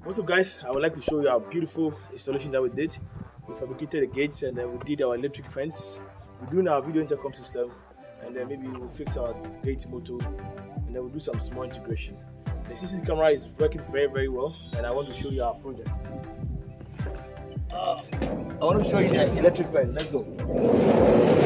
Also, guys, I would like to show you our beautiful installation that we did. We fabricated the gates and then we did our electric fence. We're doing our video intercom system, and then maybe we'll fix our gate motor, and then we'll do some small integration. The CCTV camera is working very well, and I want to show you our project. I want to show you the electric fence. Let's go.